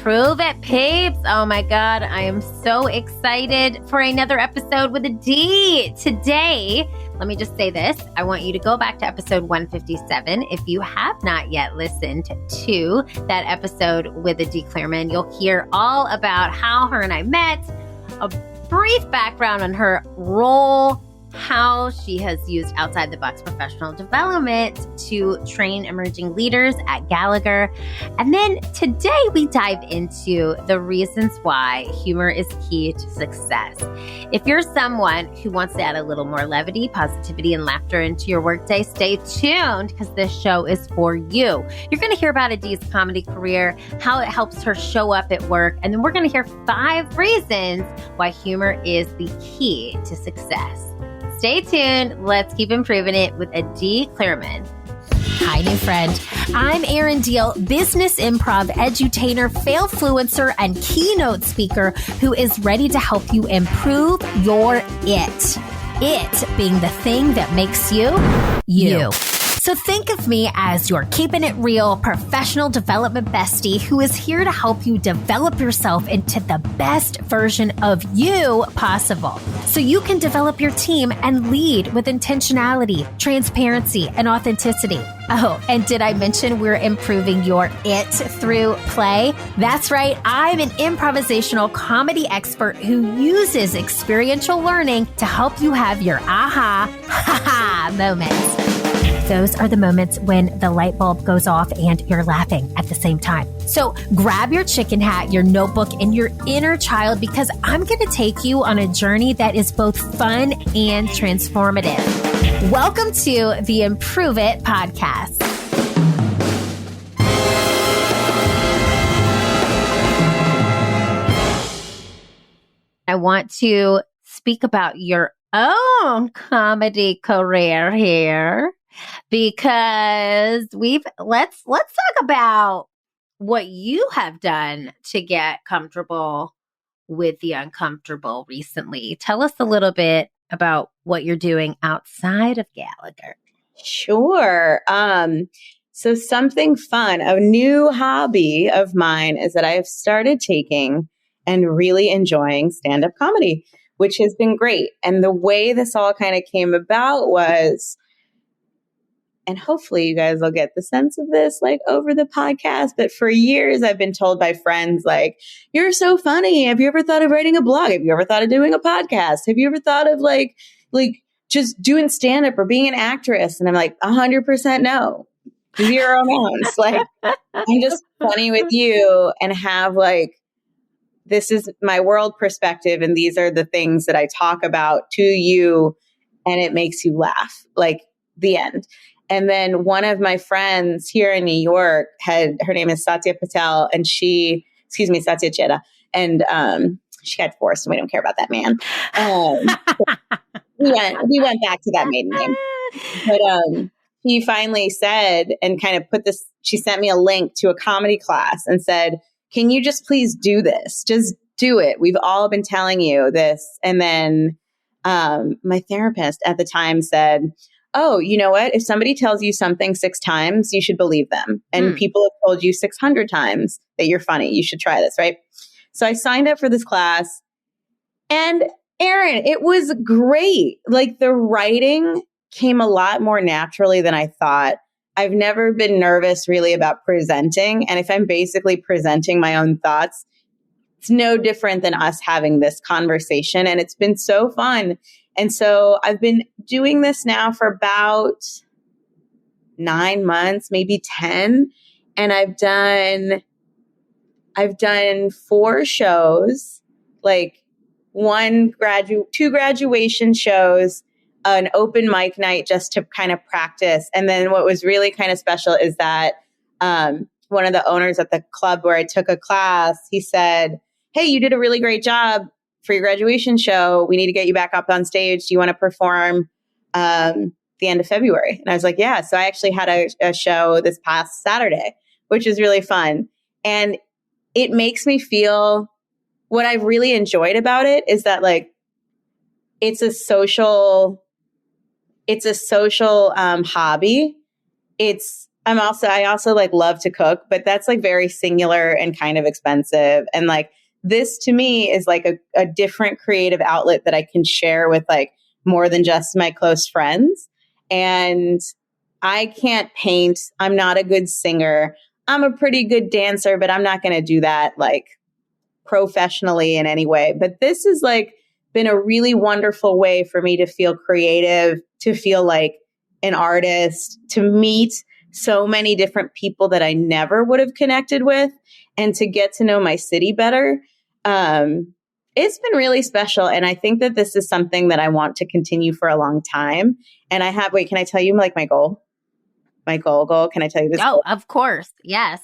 Improve It, peeps. Oh my God, I am so excited for another episode with a D. Today, let me just say this. I want you to go back to episode 157. If you have not yet listened to that episode with a D. Clerman, you'll hear all about how her and I met, a brief background on her role, how she has used outside the box professional development to train emerging leaders at Gallagher. And then today we dive into the reasons why humor is key to success. If you're someone who wants to add a little more levity, positivity, and laughter into your workday, stay tuned because this show is for you. You're going to hear about Adi's comedy career, how it helps her show up at work, and then we're going to hear 5 reasons why humor is the key to success. Stay tuned. Let's keep improving it with D. Clerman. Hi, new friend. I'm Erin Deal, business improv edutainer, fail-fluencer, and keynote speaker who is ready to help you improve your it. It being the thing that makes you, you. So think of me as your keeping it real professional development bestie who is here to help you develop yourself into the best version of you possible so you can develop your team and lead with intentionality, transparency, and authenticity. Oh, and did I mention we're improving your it through play? That's right. I'm an improvisational comedy expert who uses experiential learning to help you have your aha, ha-ha moments. Those are the moments when the light bulb goes off and you're laughing at the same time. So grab your chicken hat, your notebook, and your inner child because I'm going to take you on a journey that is both fun and transformative. Welcome to the Improve It podcast. I want to speak about your own comedy career here. Because let's talk about what you have done to get comfortable with the uncomfortable recently. Tell us a little bit about what you're doing outside of Gallagher. Sure. So something fun, a new hobby of mine is that I have started taking and really enjoying stand-up comedy, which has been great. And the way this all kind of came about was, and hopefully you guys will get the sense of this like over the podcast. But for years, I've been told by friends like, you're so funny. Have you ever thought of writing a blog? Have you ever thought of doing a podcast? Have you ever thought of like just doing stand up or being an actress? And I'm like, 100% no. 0 ounce. Like, I'm just funny with you and have like, this is my world perspective. And these are the things that I talk about to you. And it makes you laugh, like the end. And then one of my friends here in New York her name is Satya Patel, and Satya Cheda, and she got divorced, and we don't care about that man. We went back to that maiden name, but he finally said and kind of put this. She sent me a link to a comedy class and said, "Can you just please do this? Just do it. We've all been telling you this." And then my therapist at the time said, "Oh, you know what? If somebody tells you something 6 times, you should believe them. And people have told you 600 times that you're funny. You should try this," right? So I signed up for this class. And Erin, it was great. Like the writing came a lot more naturally than I thought. I've never been nervous really about presenting. And if I'm basically presenting my own thoughts, it's no different than us having this conversation. And it's been so fun. And so I've been doing this now for about 9 months, maybe 10. And I've done 4 shows, like 2 graduation shows, an open mic night just to kind of practice. And then what was really kind of special is that one of the owners at the club where I took a class, he said, "Hey, you did a really great job for your graduation show. We need to get you back up on stage. Do you want to perform the end of February?" And I was like, yeah. So I actually had a show this past Saturday, which is really fun. And it makes me feel, what I've really enjoyed about it is that like, it's a social hobby. It's I also like love to cook, but that's like very singular and kind of expensive. And like this to me is like a different creative outlet that I can share with like more than just my close friends. And I can't paint. I'm not a good singer. I'm a pretty good dancer, but I'm not going to do that like professionally in any way. But this has like been a really wonderful way for me to feel creative, to feel like an artist, to meet so many different people that I never would have connected with, and to get to know my city better. It's been really special. And I think that this is something that I want to continue for a long time. And can I tell you like my goal? My goal. Can I tell you this? Oh, of course. Yes.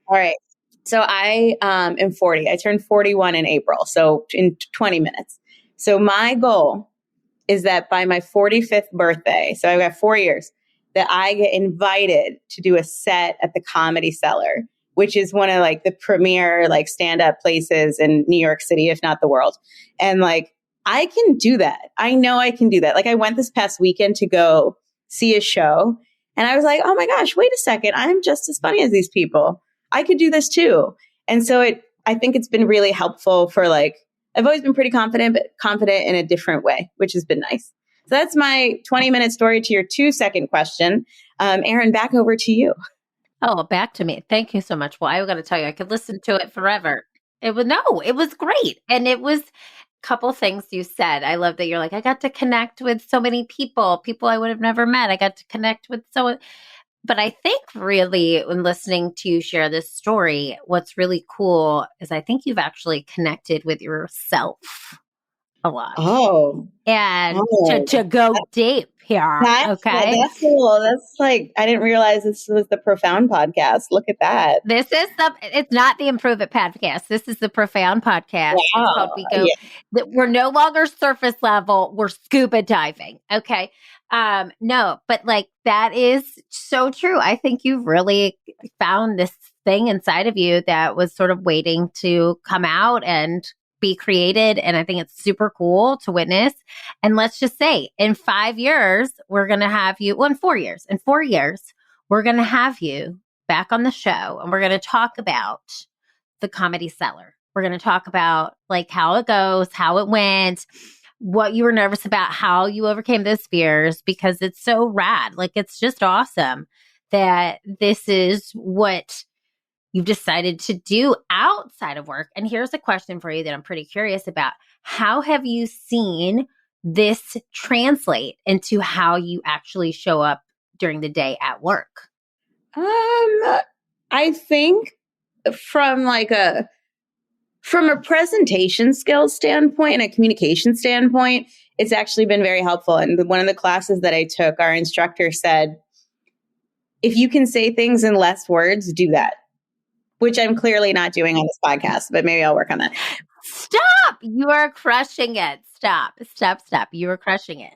All right. So I am 40. I turned 41 in April. So in 20 minutes. So my goal is that by my 45th birthday, so I've got 4 years, that I get invited to do a set at the Comedy Cellar, which is one of like the premier like stand-up places in New York City, if not the world. And like, I can do that. I know I can do that. Like I went this past weekend to go see a show and I was like, oh my gosh, wait a second. I'm just as funny as these people. I could do this too. And so I think it's been really helpful for like, I've always been pretty confident, but confident in a different way, which has been nice. So that's my 20-minute story to your 2-second question. Erin, back over to you. Oh, back to me. Thank you so much. Well, I got to tell you, I could listen to it forever. It was great. And it was a couple things you said. I love that you're like, I got to connect with so many people I would have never met. I got to connect with but I think really when listening to you share this story, what's really cool is I think you've actually connected with yourself a lot. Oh. And to go deep here. Okay. That's cool. That's like, I didn't realize this was the Profound podcast. Look at that. It's not the Improve It podcast. This is the Profound podcast. Wow. It's called we're no longer surface level. We're scuba diving. Okay. No, but like that is so true. I think you've really found this thing inside of you that was sort of waiting to come out and be created. And I think it's super cool to witness. And let's just say in 5 years, we're going to have you, in 4 years, we're going to have you back on the show and we're going to talk about the Comedy Cellar. We're going to talk about like how it goes, how it went, what you were nervous about, how you overcame those fears, because it's so rad. Like, it's just awesome that this is what you've decided to do outside of work. And here's a question for you that I'm pretty curious about. How have you seen this translate into how you actually show up during the day at work? I think from a presentation skills standpoint and a communication standpoint, it's actually been very helpful. And one of the classes that I took, our instructor said, if you can say things in less words, do that. Which I'm clearly not doing on this podcast, but maybe I'll work on that. Stop! You are crushing it. Stop. You are crushing it.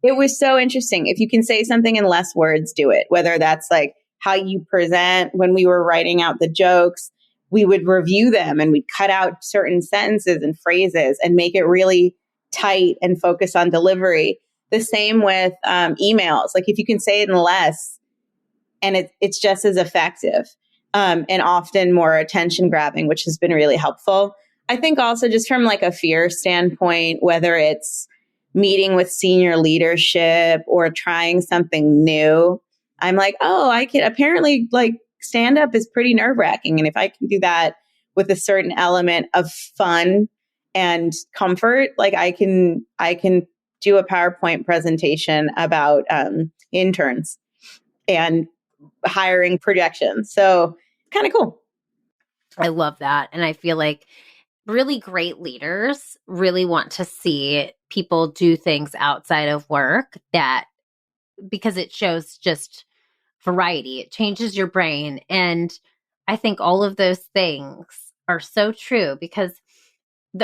It was so interesting. If you can say something in less words, do it. Whether that's like how you present. When we were writing out the jokes, we would review them and we'd cut out certain sentences and phrases and make it really tight and focus on delivery. The same with emails. Like if you can say it in less and it's just as effective. And often more attention grabbing, which has been really helpful. I think also just from like a fear standpoint, whether it's meeting with senior leadership or trying something new, I'm like, oh, I can apparently like stand up is pretty nerve wracking. And if I can do that with a certain element of fun and comfort, like I can do a PowerPoint presentation about interns and hiring projections. So kind of cool. I love that. And I feel like really great leaders really want to see people do things outside of work because it shows just variety. It changes your brain. And I think all of those things are so true because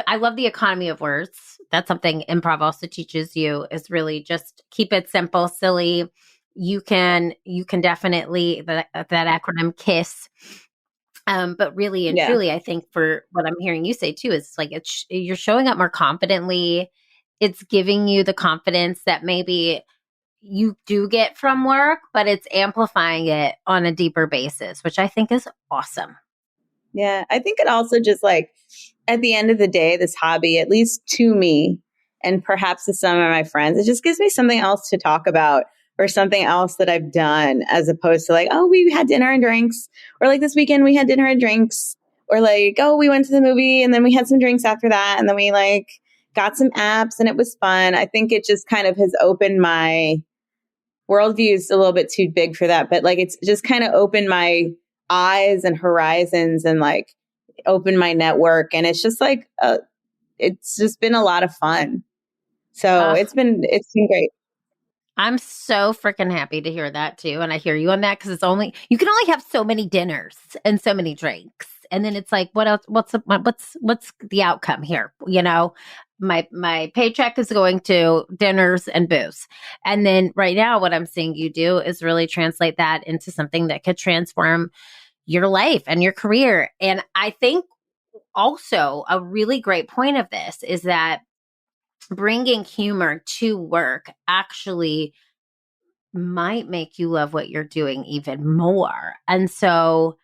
I love the economy of words. That's something improv also teaches you, is really just keep it simple, silly. You can definitely, that acronym KISS. But really and truly, I think for what I'm hearing you say too, is like, you're showing up more confidently. It's giving you the confidence that maybe you do get from work, but it's amplifying it on a deeper basis, which I think is awesome. Yeah. I think it also just like at the end of the day, this hobby, at least to me and perhaps to some of my friends, it just gives me something else to talk about or something else that I've done as opposed to like, oh, we had dinner and drinks, or like this weekend we had dinner and drinks, or like, oh, we went to the movie and then we had some drinks after that. And then we like got some apps and it was fun. I think it just kind of has opened my worldview is a little bit too big for that, but like it's just kind of opened my eyes and horizons and like opened my network. And it's just like, it's just been a lot of fun. So it's been great. I'm so freaking happy to hear that too. And I hear you on that because you can only have so many dinners and so many drinks. And then it's like, what else? What's the outcome here? You know, my paycheck is going to dinners and booze. And then right now, what I'm seeing you do is really translate that into something that could transform your life and your career. And I think also a really great point of this is that bringing humor to work actually might make you love what you're doing even more. And so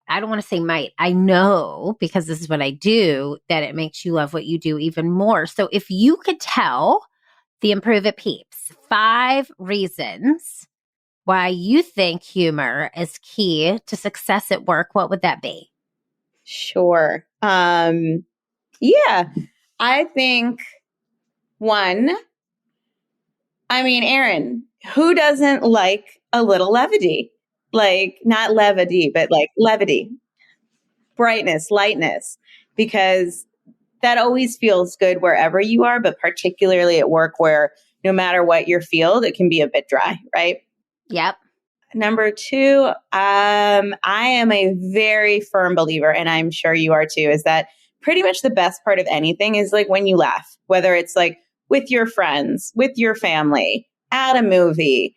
I don't want to say might, I know because this is what I do, that it makes you love what you do even more. So if you could tell the Improve It peeps 5 reasons why you think humor is key to success at work, what would that be? Sure. I think one, Erin, who doesn't like a little levity? Like not levity, but like levity, brightness, lightness, because that always feels good wherever you are, but particularly at work where no matter what your field, it can be a bit dry, right? Yep. Number 2, I am a very firm believer, and I'm sure you are too, is that pretty much the best part of anything is like when you laugh, whether it's like with your friends, with your family, at a movie.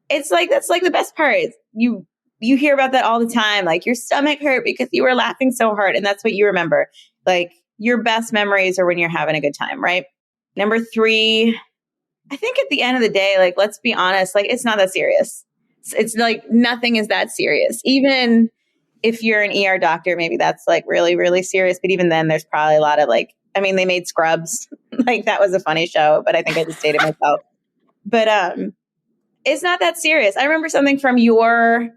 It's like, that's like the best part. You hear about that all the time. Like your stomach hurt because you were laughing so hard. And that's what you remember. Like your best memories are when you're having a good time, right? Number 3, I think at the end of the day, like, let's be honest, like it's not that serious. It's like nothing is that serious. Even if you're an ER doctor, maybe that's like really, really serious. But even then there's probably a lot of like, they made Scrubs. Like that was a funny show, but I think I just dated myself. But it's not that serious. I remember something from your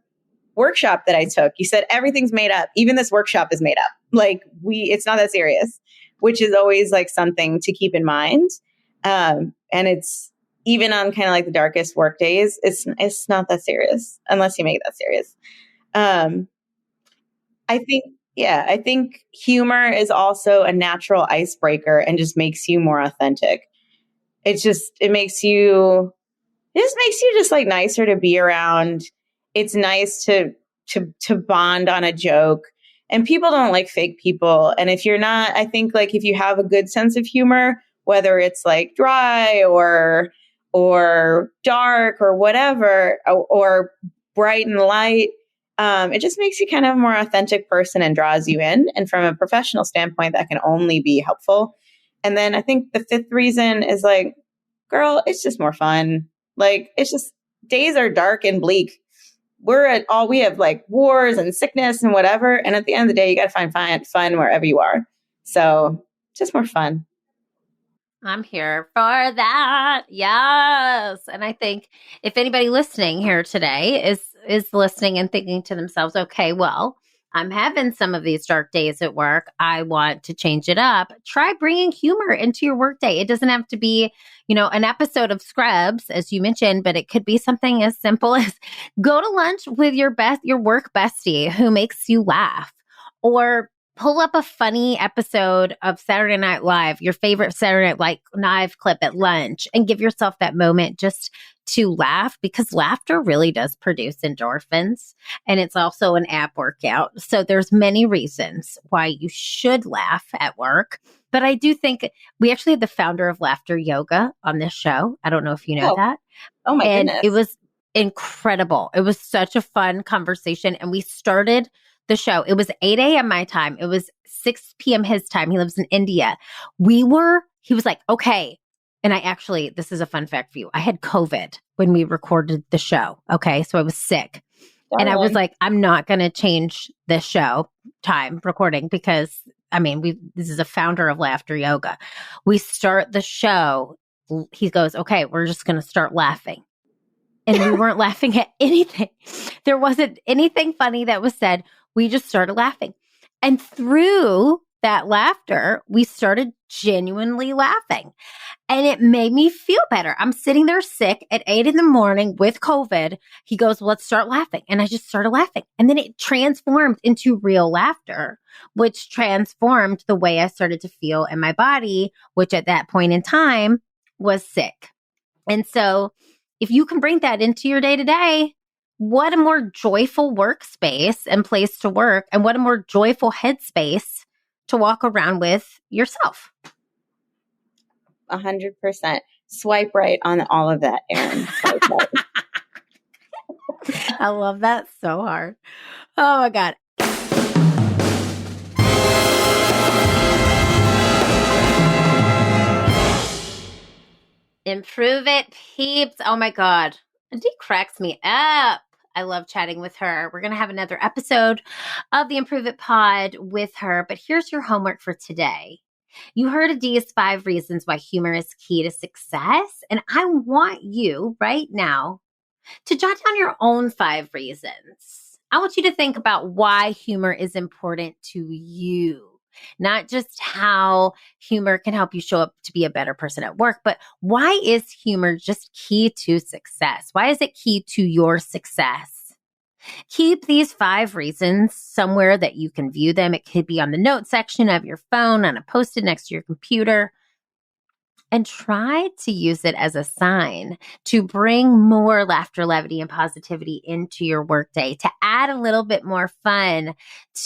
workshop that I took. You said everything's made up. Even this workshop is made up. Like it's not that serious, which is always like something to keep in mind. And it's even on kind of like the darkest work days, it's not that serious unless you make it that serious. I think humor is also a natural icebreaker and just makes you more authentic. It makes you just like nicer to be around. It's nice to bond on a joke, and people don't like fake people. And if you're not, I think like if you have a good sense of humor, whether it's like dry or dark or whatever, or bright and light, it just makes you kind of a more authentic person and draws you in. And from a professional standpoint, that can only be helpful. And then I think the 5th reason is like, girl, it's just more fun. Like, it's just days are dark and bleak. We have like wars and sickness and whatever. And at the end of the day, you got to find fun wherever you are. So just more fun. I'm here for that. Yes. And I think if anybody listening here today is listening and thinking to themselves, okay, well, I'm having some of these dark days at work. I want to change it up. Try bringing humor into your workday. It doesn't have to be, an episode of Scrubs, as you mentioned, but it could be something as simple as go to lunch with your work bestie who makes you laugh, or pull up a funny episode of Saturday Night Live, your favorite Saturday Night Live clip at lunch, and give yourself that moment just to laugh, because laughter really does produce endorphins, and it's also an ab workout. So there's many reasons why you should laugh at work. But I do think we actually had the founder of Laughter Yoga on this show. I don't know if you know that. Oh my goodness. It was incredible. It was such a fun conversation. And we started the show. It was 8 a.m. my time. It was 6 p.m. his time. He lives in India. He was like, okay, And this is a fun fact for you. I had COVID when we recorded the show. Okay. So I was sick. And I was like, I'm not going to change this show time recording because, this is a founder of Laughter Yoga. We start the show. He goes, okay, we're just going to start laughing. And we weren't laughing at anything. There wasn't anything funny that was said. We just started laughing. And through that laughter, we started genuinely laughing. And it made me feel better. I'm sitting there sick at 8 a.m. with COVID. He goes, well, let's start laughing. And I just started laughing. And then it transformed into real laughter, which transformed the way I started to feel in my body, which at that point in time was sick. And so if you can bring that into your day to day, what a more joyful workspace and place to work, and what a more joyful headspace to walk around with yourself. 100%. Swipe right on all of that, Erin. I love that so hard. Oh my God. Improve it, peeps. Oh my God. Dee cracks me up. I love chatting with her. We're going to have another episode of the Improve It Pod with her. But here's your homework for today. You heard Adia's 5 reasons why humor is key to success. And I want you right now to jot down your own 5 reasons. I want you to think about why humor is important to you. Not just how humor can help you show up to be a better person at work, but why is humor just key to success? Why is it key to your success? Keep these 5 reasons somewhere that you can view them. It could be on the notes section of your phone, on a post-it next to your computer. And try to use it as a sign to bring more laughter, levity, and positivity into your workday, to add a little bit more fun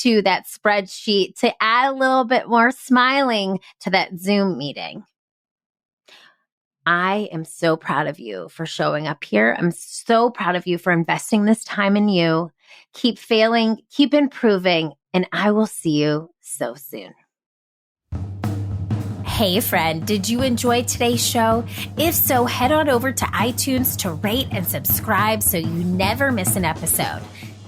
to that spreadsheet, to add a little bit more smiling to that Zoom meeting. I am so proud of you for showing up here. I'm so proud of you for investing this time in you. Keep failing, keep improving, and I will see you so soon. Hey friend, did you enjoy today's show? If so, head on over to iTunes to rate and subscribe so you never miss an episode.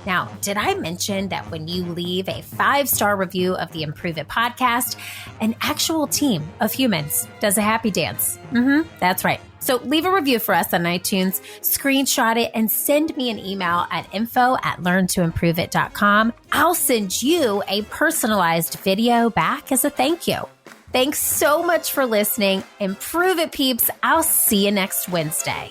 Now, did I mention that when you leave a 5-star review of the Improve It podcast, an actual team of humans does a happy dance? That's right. So leave a review for us on iTunes, screenshot it, and send me an email at info@learntoimproveit.com. I'll send you a personalized video back as a thank you. Thanks so much for listening. Improve it, peeps. I'll see you next Wednesday.